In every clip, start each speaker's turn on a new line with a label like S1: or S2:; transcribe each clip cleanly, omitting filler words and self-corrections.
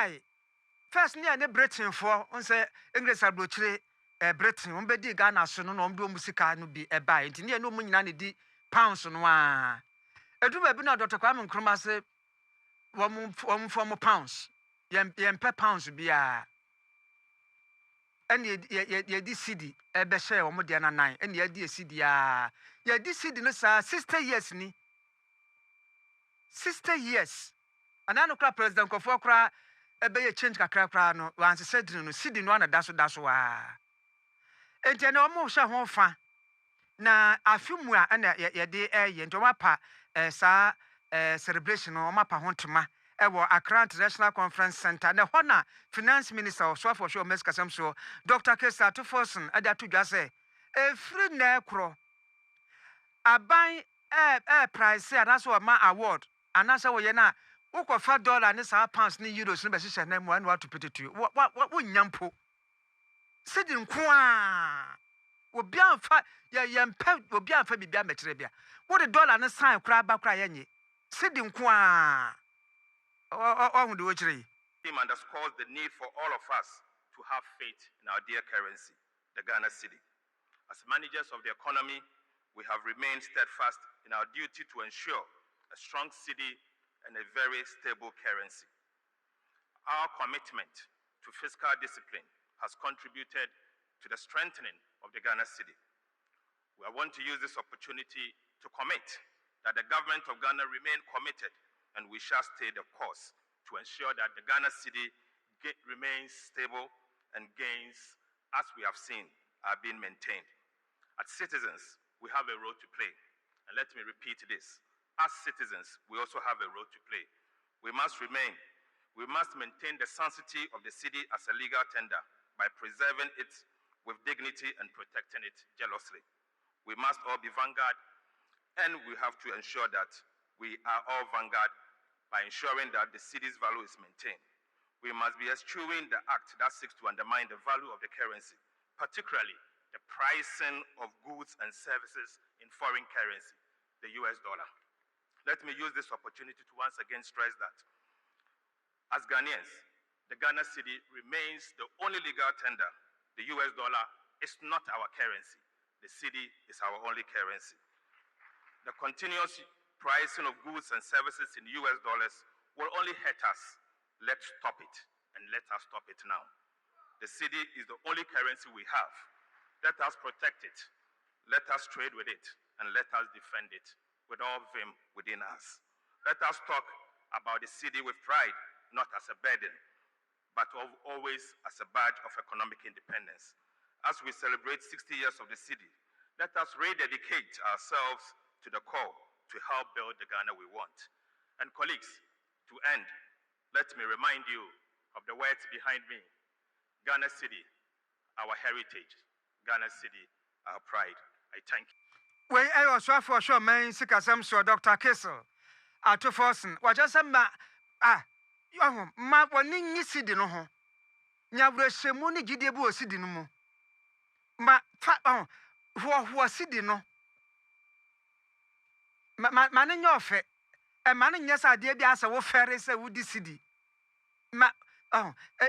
S1: buy. First, near the Britain for, on say, English abrochre, Britain, on bedi Ghana, so no, do musica no be a buy. It near no money, di pounds on one. A do a bina Dr. Kwame Nkrumah say, one form of pounds. Yem per pounds be a. And ye Cedi, a beshe or Modiana 9, and ye Cedi, ye Cedi, no, sir, 60 years ni. 60 years. And I know President Kofokra. Ebe change kakra no wanse sedin no Cedi no na daso enti na omo hwe ho fa na afimu a na ye de ye enti omo pa sa celebration no omo pa ho ntema ewo Accra International Conference Center na ho na finance minister so for sure meskasam so Dr. exp0sè ada to dwa se efri na ekro aban price anaso ma award anasa wo ye na ukofa dollar ne sa pounds ne euros ne be hye na mu anu atopetetu wo nyampo Cedi nko a obi anfa ye mpa obi anfa bibia mekere bia wo de dollar ne sign kura ba kura ye nye Cedi nko a hu de wo kire
S2: Him underscores the need for all of us to have faith in our dear currency, the Ghana Cedi. As managers of the economy, we have remained steadfast in our duty to ensure a strong Cedi and a very stable currency. Our commitment to fiscal discipline has contributed to the strengthening of the Ghana Cedi. We want to use this opportunity to commit that the government of Ghana remain committed, and we shall stay the course to ensure that the Ghana Cedi remains stable and gains, as we have seen, are being maintained. As citizens, we have a role to play. And let me repeat this. As citizens, we also have a role to play. We must maintain the sanctity of the Cedi as a legal tender by preserving it with dignity and protecting it jealously. We must all be vanguard, and we have to ensure that we are all vanguard by ensuring that the Cedi's value is maintained. We must be eschewing the act that seeks to undermine the value of the currency, particularly the pricing of goods and services in foreign currency, the US dollar. Let me use this opportunity to once again stress that as Ghanaians, the Ghana Cedi remains the only legal tender. The US dollar is not our currency. The Cedi is our only currency. The continuous pricing of goods and services in US dollars will only hurt us. Let's stop it, and let us stop it now. The Cedi is the only currency we have. Let us protect it. Let us trade with it, and let us defend it with all vim within us. Let us talk about the Cedi with pride, not as a burden, but always as a badge of economic independence. As we celebrate 60 years of the Cedi, let us rededicate ourselves to the core to help build the Ghana we want. And colleagues, to end, let me remind you of the words behind me. Ghana Cedi, our heritage. Ghana Cedi, our pride. I thank you.
S1: We I was for sure man sikasam so Dr. exp0sè wa just ma yo ma woni nyi Cedi no ho nya brehemu ni gide bu Cedi no mu ma fa ho Cedi no ma ne nyofe e ma ne nyesa ade bia se wo fere se wo di Cedi ma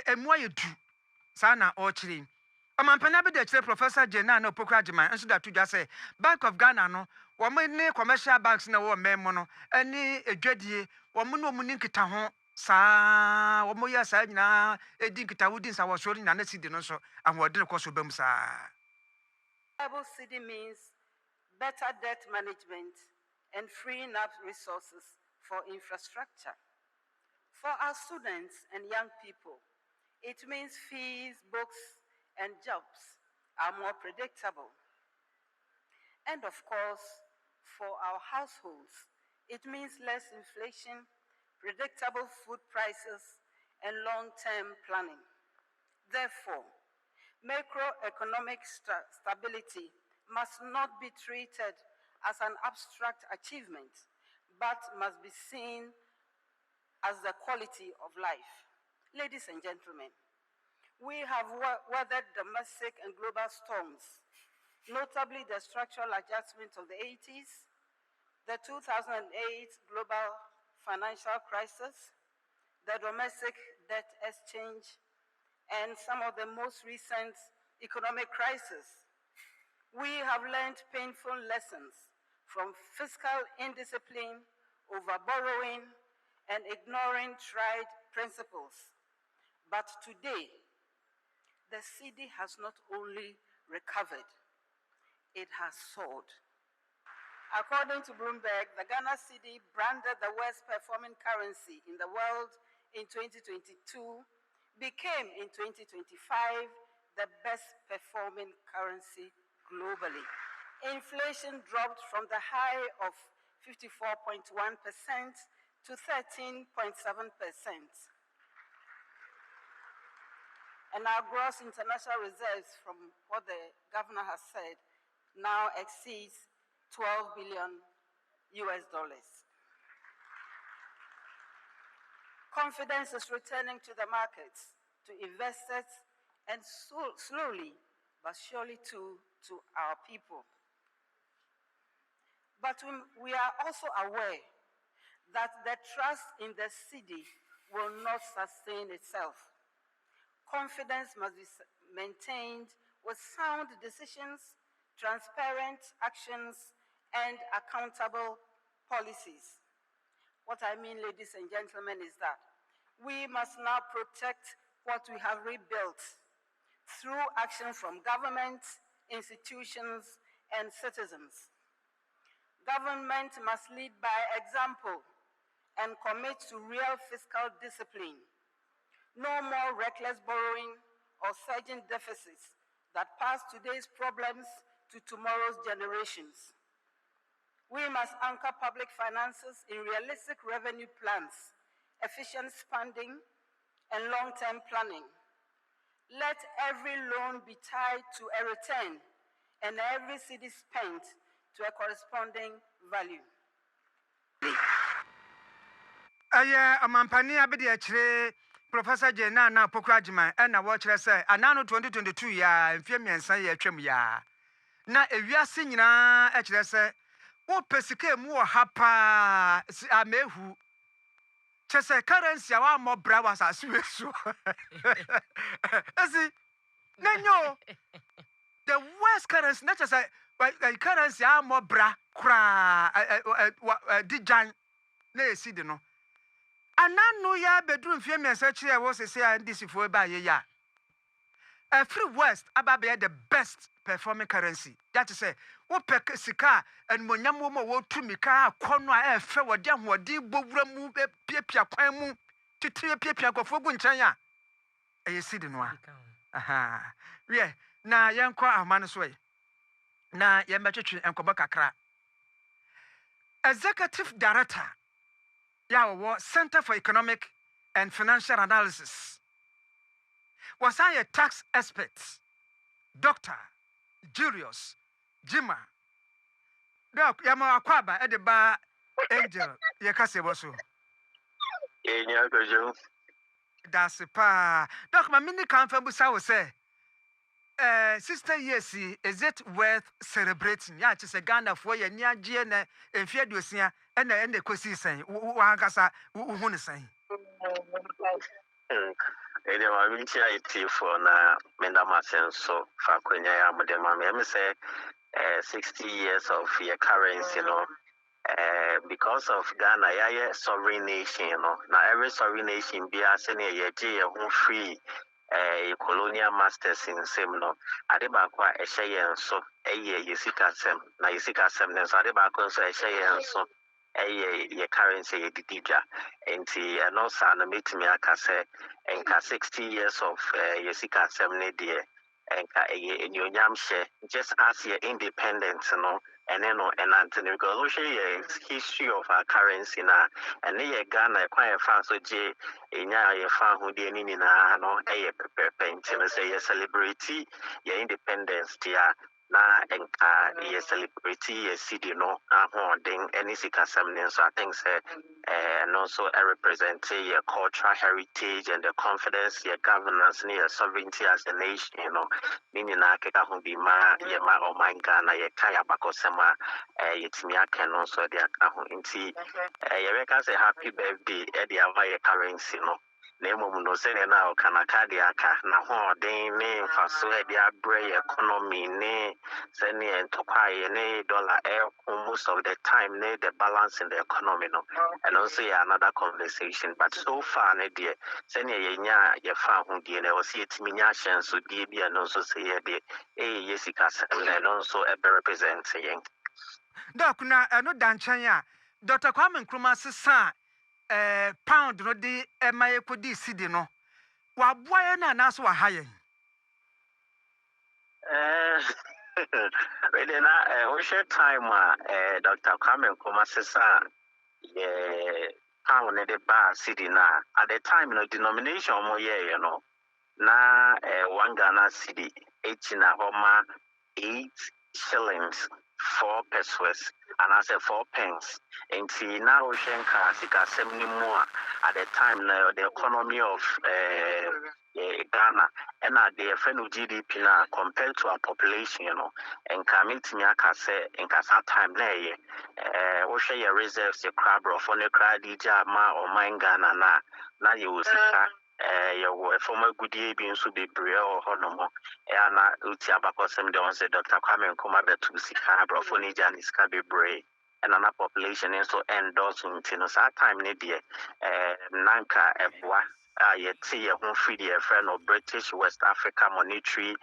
S1: emu ayedu sa na o kire Amampana be de kire Professor Jenna na Opokra Jiman enso da tudwa say Bank of Ghana no wo ne commercial banks na wo memo no ani edwadie wo no mu ni nkita ho sa wo ya sa nyina edi nkita wudi sa wo so ri na na Cedi no so ahode ne koso bam sa
S3: Cedi means better debt management and freeing up resources for infrastructure. For our students and young people, it means fees, books, and jobs are more predictable. And of course, for our households, it means less inflation, predictable food prices, and long-term planning. Therefore, macroeconomic stability must not be treated as an abstract achievement, but must be seen as the quality of life. Ladies and gentlemen, we have weathered domestic and global storms, notably the structural adjustment of the 80s, the 2008 global financial crisis, the domestic debt exchange, and some of the most recent economic crises, we have learned painful lessons from fiscal indiscipline, overborrowing, and ignoring tried principles. But today, the cedi has not only recovered, it has soared. According to Bloomberg, the Ghana cedi, branded the worst performing currency in the world in 2022, became in 2025 the best performing currency globally. Inflation dropped from the high of 54.1% to 13.7%. And our gross international reserves, from what the governor has said, now exceeds $12 billion. Confidence is returning to the markets, to investors, and slowly but surely to our people. But we are also aware that the trust in the cedi will not sustain itself. Confidence must be maintained with sound decisions, transparent actions, and accountable policies. What I mean, ladies and gentlemen, is that we must now protect what we have rebuilt through action from government, institutions, and citizens. Government must lead by example and commit to real fiscal discipline. No more reckless borrowing or surging deficits that pass today's problems to tomorrow's generations. We must anchor public finances in realistic revenue plans, efficient spending, and long-term planning. Let every loan be tied to a return and every cedi spent to a corresponding value.
S1: Amampani abedi achire Professor Jena na Pokrajima and na watch say anano 2022 ya mfie miensa ya twam ya na ewiase nyina achire say wo pesike mu wo hapa amehu chese currency wa mo bra was asu ezi nanyo the worst currency not just currency a mo bra kra di jan na esidi no anano ya bedroom fie miensa chire wo sese a ndisifo ba ye ya free west ababe the best performing currency that is say wo pek sika and monyam wo wo tumi ka akono a efe wode ahode bowura mu piapia kwan mu titire piapia kofo gu nchan ya eyesidi no a aha we na yenko amane so yi na yembetwetwe enkoba kakra executive director ya Center for Economic and Financial Analysis was a tax expert, Dr. Julius Jima. Doc, yama akwaba edeba angel yekase boso.
S4: Enya gojo.
S1: That's pa. Doc, my mini conference busa was say, sister yesi, is it worth celebrating? Ya just a Ghana for your near Gene and Fiadusia and the Kosi saying, Wankasa, who is saying.
S4: Ede ma minti IT for na menda masenso fa kwenya ya modema me say 60 years of your currency, you know, because of Ghana ya sovereign nation, you know. Now every sovereign nation be as any ye free colonial masters in same no adeba kwa ehye so yesika sem na yesika sem ne so adeba kwa so ehye so ye currency ye didija enti no sa na metimi aka say enka 60 years of yesika sem ne de enka enyonyam hye just as your independence no and then Anthony because we share history of our currency na and ye Ghana kwa fan so je enya ye fan hu de ni na no pepe ntino say ye celebrate your independence dia na enka ye celebrate ye cedi no ahoden any sikasam ne so I think say and also represent your cultural heritage and the confidence your governance and your sovereignty as a nation, you know. Meaning na keka hu bi ma ye ma o man Ghana ye kaya bakosema yetimi aka no so de aka hu nti ye reka say happy birthday e de ava ye currency no Name no say now can a cardiaca, na hoarding name for Swedia bray economy, nay, sending to quiet nay dollar air most of the time, nay the balance in the economy, no, and also another conversation. But so far, nay dear, sending your found dear, or see it miniations to be and also say Jessica, and also a representing.
S1: Doc, na no danchanya. Dr. Kwame Nkrumah sesa pound no di emaye kodi Cedi no. Wa boye na naso wa hayen.
S4: Really na we share time Dr. Kwame Nkrumah sesa pound ne de ba Cedi na at the time no denomination mo you know na 1 Ghana Cedi na homa 8 shillings 4 pesos and I say 4 pence. And see now Shenka Sika 70 more at the time now the economy of Ghana and the friend of GDP now compared to our population, you know, and coming to me I say in Kasa time there we share your reserves the crab or for the crowd DJ ma or mine Ghana now you will see your former good year being so be brave or honomo and utia because some don't say Dr. Kwame Nkrumah to see crab for Nijan is can be brave. And another population and so endorsing that time nedia nanka ebwa yet see a home free a friend of British West Africa monetary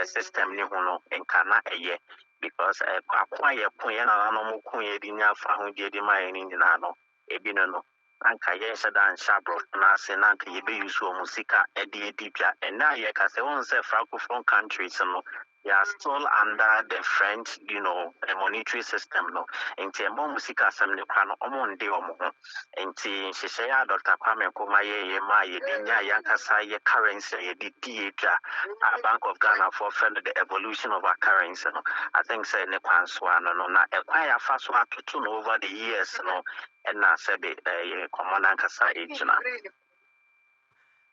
S4: system ni hono and kana a year because acquire point and anomo queen dinya for whom did my in nano ebino nanka yes dan shabro na se nanka ye be use musika edipia and now ye can say one say francophone countries no. They are still under the French, you know, monetary system, no. And Tiamo Musica Assembly Crown Omon de Omo. And Shishaya Dr. Kwame Nkrumah ye Dinya Yankasa ye currency ye di theatre Bank of Ghana for friend the evolution of our currency. No. I think say ne kwanswana no na acquire fast work to over the years, no, and na said common ankasa age na.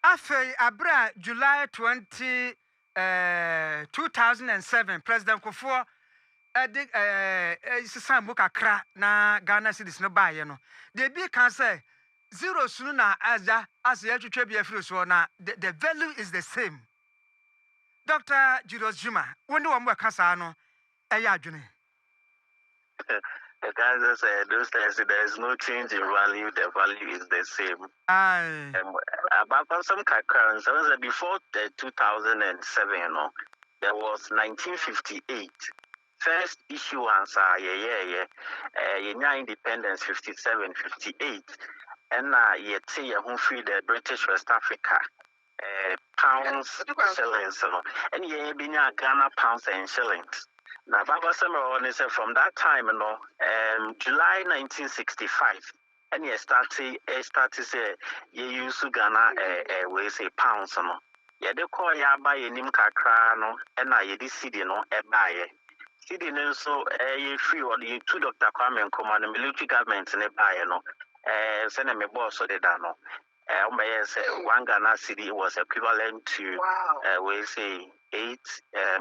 S1: Afei abra July 2007 President Kufuor sisan mu kakra na Ghana cedis no baye no de bi kan say zero sunu na aja as ya twetwe bi afiri so na the value is the same. Dr. Julius Juma woni wo mo kasa no adwene.
S4: The guys said those days there is no change in value, the value is the same.
S1: Aye.
S4: About some currency, before 2007, you know, there was 1958. First issuance, independence 57, 58. And yet say you free the British West Africa. Pounds, shillings, and ye be Ghana pounds and shillings. Now, Baba Samuel said from that time, you know, July 1965, and you start to say you use Ghana we say pounds, no. You do call ya buy a nim kakra, no, and I did Cedi, no, a buy. Cedi, no, so you free or you 2 Dr. Kwame Nkrumah, the military government, and a buy, no, send me boss so they don't know. 1 Ghana Cedi was equivalent to, we say, 8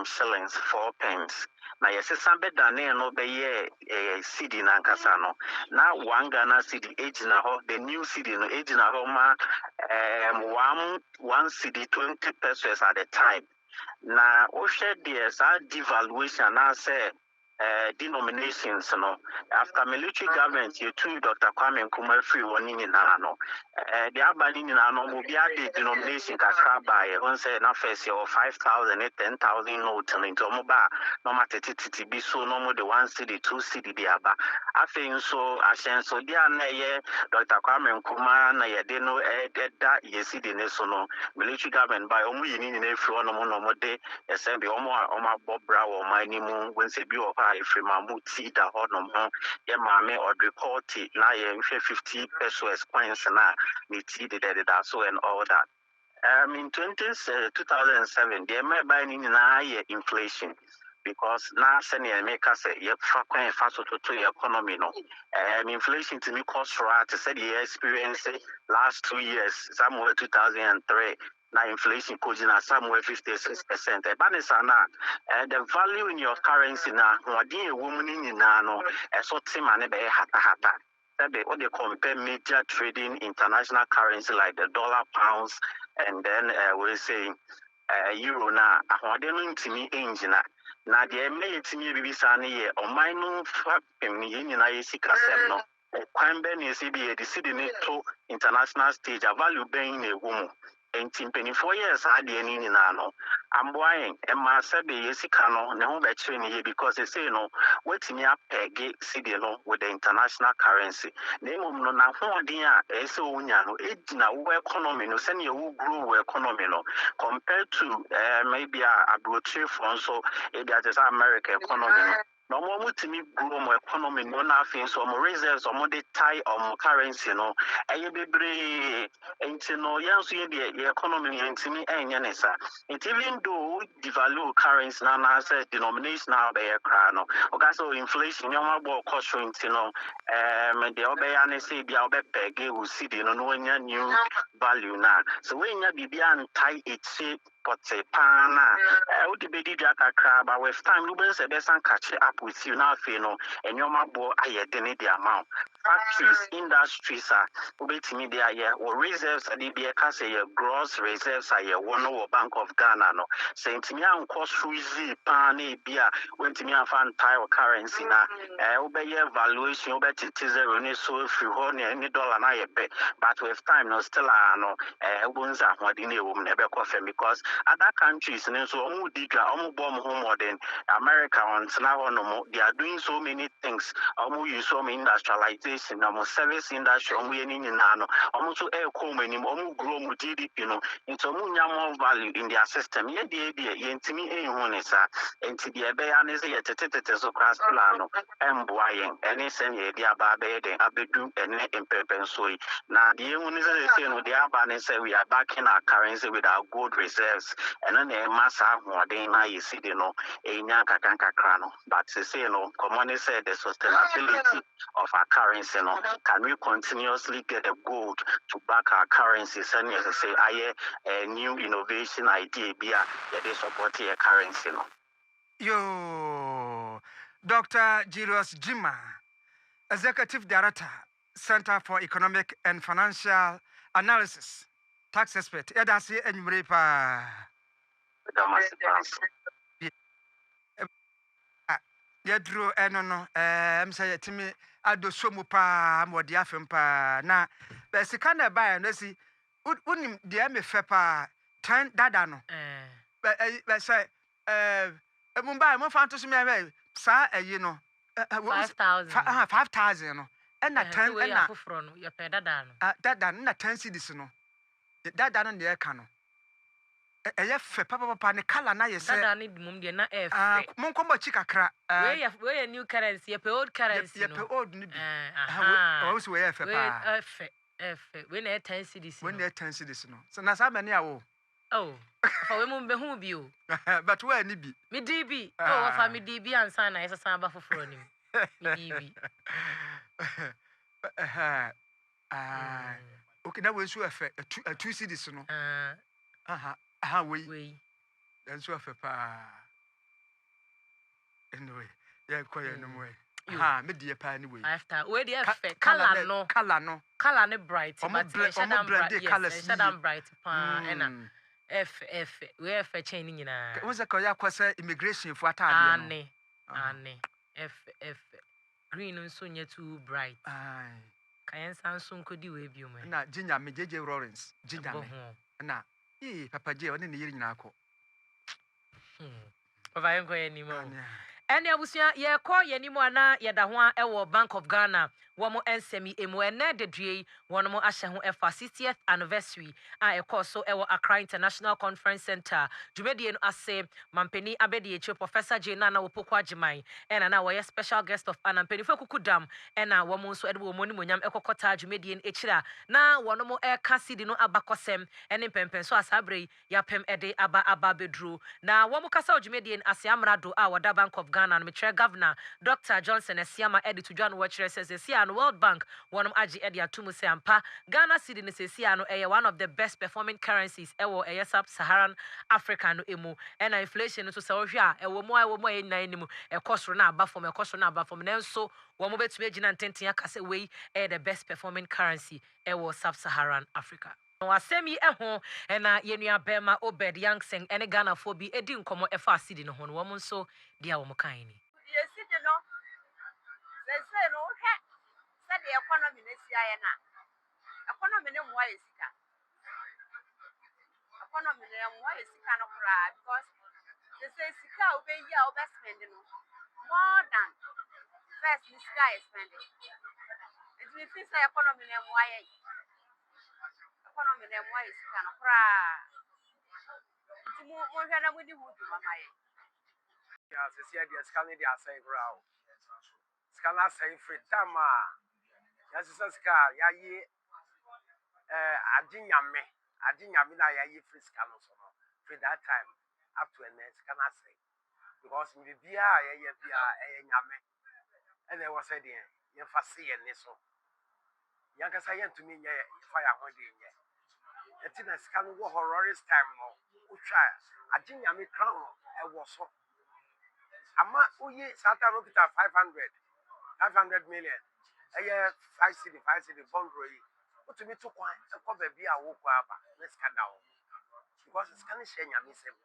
S4: shillings 4 pence. Now, yes, some better than no be Cedi nankasa no. Now 1 Ghana Cedi age na ho the new Cedi no age na ho ma 1 Cedi 20 pesos at the time. Now, we share this devaluation now say denominations, no. After military government, you two Dr. Kwame Nkrumah free one in no. The abali in no will be the denomination kakra by one say na first year 5,000, 10,000 note into mobile no matter titi be so no more the 1 Cedi 2 Cedi the aba. I think so ashen so dia na ye Dr. Kwame Nkrumah na ye de no that ye see the so no military government by omu yini na free one no more de yes be omo bobra or my nimu when say be if you mamuti da honor ye mame or report it na ye 50 pesos coins na ni tea that so and all that. In 2007 they may buy na ye inflation because now senior make us say ye frequent fast to your economy no inflation to me cost right to say the experience last 2 years somewhere 2003 now inflation causing somewhere 56%. Banisana, the value in your currency now, what do you woman in nano, a sort of money be hata. what they compare major trading international currency like the dollar, pounds, and then we say euro na ahode no ntimi engine na de me yetimi bibisa na ye o man no fa pem ni nyina ye sikasem no kwan be na esi bi ye de sidi ne to international stage a value ben na egumu enti 24 years ade ni nyina no amboayen e ma sabe ye sika no ne ho be kire ni ye because they say no wetimi apege sidi no with the international currency na emom no na ho den a ese onya no ejina wo economy no se ne wo grow wo economy no compared to maybe a brochure from so it is American economy. No more to me grow my economy, no nothing, so more reserves or more the tie or more currency, no. And you be brave, and to know, yes, you be the economy and to me, and yanessa. It even though devalue currency now as a denomination now by a crown, or so inflation, you know, cost you know, the obey say the obey peg will see the no new value now. So when you be tie it shape. But pana, would be the crab, but with time, you will say, best and catch up with you now, Fino, and your mabo, I the amount. Factories, industries are waiting me there, or reserves, and the say gross reserves are one over Bank of Ghana. No, saying to me, I'm cost easy, pani, beer, when to me, I found tile currency now, obey valuation, obey it is a so if you hold any dollar, and I pay, but with time, no, still, no, wounds are what in the woman never coffee because other countries, and so bomb home modern America on now, they are doing so many things, use so many industrialization, almost service industry, almost air common, almost grow GDP, into more value in their system. Yet the idea, yentimi honesa, and to the abeyanes yet so class plano, and boying, and send ye the ababe, the abedu, and impepensoi. Now the only thing with the abane say we are backing our currency with our gold reserves. And then a massa more than I see the no a nyanka crano. But to say no, commonly said the sustainability of our currency no can we continuously get a gold to back our currencies and as I say I a new innovation idea be they support your currency no.
S1: Yo Dr. Julius Jima, Executive Director, Center for Economic and Financial Analysis, tax expert. Edasi enyumrepa. Yadro enono say timi adosomu pa modi afem pa na be sika na ba no si unim de me fe pa 10 dada no be say mumba mo fa to so me be sa ayi no 5000 no and na 10 and na
S5: afofro no ye pe dada no
S1: dada na 10 cedis no dada no de ka no eye fe papa ne kala na ye se
S5: dada ne dimum de na e fe
S1: mon kombo chi kakra
S5: we ye new currency ye pe old currency
S1: no ye pe old ni bi wo so we fe
S5: pa e fe we na 10 cedis
S1: we na 10 cedis no so na sa mani awo
S5: oh fa we mum be hu bi o
S1: but we ni bi
S5: mi di bi wa fa mi di bi ansa na yesa san ba foforo ni mi di bi
S1: okay na we so fe 2 cedis no we and so fe pa anyway yeah koye no way me die pa ni we
S5: after we dey fe color no bright but shadam bright pa ena f we fe chain ni nyina
S1: we say koye akwase immigration fu atade
S5: ane f green nso nya too bright kayen san so nkodi we bi o me
S1: na ginger me jeje Lawrence ginger me na papa je one ne yiri nyina akọ
S5: papa yenko ye ni mo ene abusia ye kọ ye ni mo ana ye da ho a ewo Bank of Ghana wo mo ensemi emu ene dedue wono mo ahye ho efa 60th anniversary a ekọ so ewo Accra International Conference Center jumedie no ase mampeni abedi eche Professor J Nana Wopoko Ajiman ena na wo ye special guest of anampeni Kukudam ena wo mo so ede wo mo ni monyam ekokota jumedie no echira na wono mo eka Cedi no abakosem ene pempen so asabre ya pem ede aba bedru na wo mo kasa jumedie no ase amrado a woda Bank of Ghana Ghana no metre governor Dr. Johnson Esiama edit to John Watcher says Esia World Bank one agi edi atumu se ampa Ghana cedi ne Esia no one of the best performing currencies ewo sub-Saharan Africa no emu and inflation no so se ohwe a ewo mo e nan nimu ekosoro na aba from nanso wo mo betumi agina ntenten aka se we the best performing currency ewo sub-Saharan Africa. No asemi eho na yenua bema Obed Youngsen ene Ghana fo bi edi nkomo efa cedi no ho no wo nso dia wo kan ni.
S3: Ye cedi no. Say no he. Say the economy na sia ye na. Economy ne mo aye sika. Economy ne mo aye sika no kra because they say sika obe yi a obe spend no more than first the sika is spending. It means say economy ne mo aye. Economy ne mo aye sika no kra. Nti mo hwe na mo di hudu mama ye.
S1: Ya se sia dia scan dia asai kra o. Scan asai free tama. Ya se ska ya yi ajinyame na ya yi free scan so no. For that time up to an scan asai. Because we bia ya bia nyame. And there was said ye fa se ye ne so. Yankasa ye to me nye fire ho de nye. Eti na scan wo horrorist time no. Utwa ajinyame crown e wo so. Ama uye sata rokita 500 million. Eye 5 cedi bond royi. Utumi to kwan e ko ba bia wo kwa aba. Let's cut down. Because scan share nyame sem.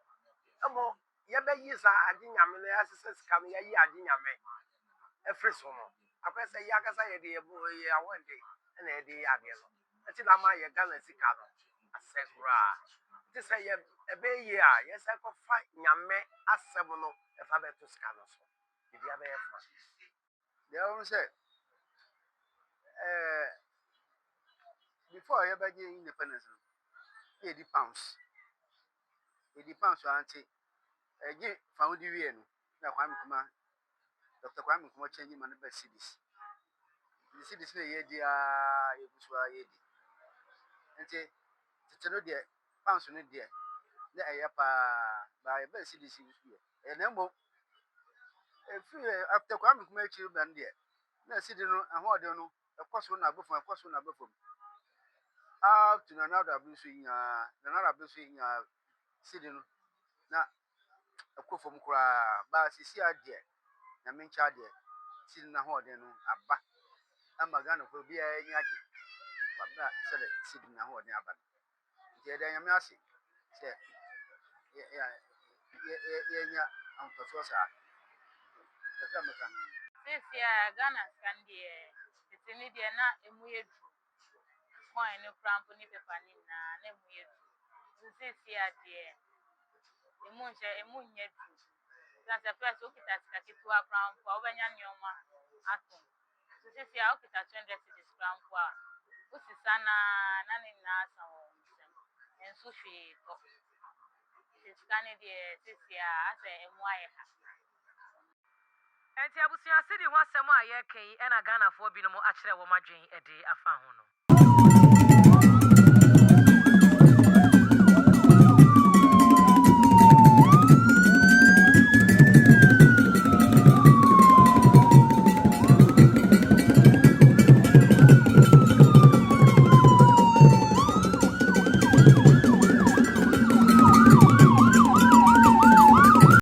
S1: Emo ye be yi sa ajinyame na asese scan ye yi ajinyame. Every so no. Akwese ye akasa ye de ye awande na ye de ya de no. Eti na ma ye Ghana sika no. Asesura. Ti say ye ebe ye a ye say ko fa nyame asem no e fa be to sika no so. Bibi abe ye fa. They always say before you be independence no. 80 pounds. 80 pounds so anti e found the way no. Na kwa mkuma Dr. Kwame Nkrumah change man be cedis. The cedis na ye dia ye busua ye di. Nti tete no de pounds no de na eye pa ba ye be cedis ye. E na mbo after Kwame Nkrumah chi ban de na cedi no ahode no ekoso na abofo to na another blue cedi no na ekofom kura ba sisi ade na mencha de cedi na ahode no aba ama Ghana ko bia nya age wabra se de cedi na ahode aba de de nyame ase se ye nya amfafo sa de ka meka
S6: This year, Ghana Scandi, it's in India, not a weird coin, no cramp, ni pepanina, and a weird. This year, dear, the moon share a moon yet. That's a first look at Kakipua crown for when you're atom. This year, I'll get a 200 cities crown for Usisana, none in Nasa, and Sushi. It's Canada this year as a MY.
S5: Enti abusia cedi ho asem a ye kan e na Ghana fo bi no mo akere wo madwen e de afa ho no.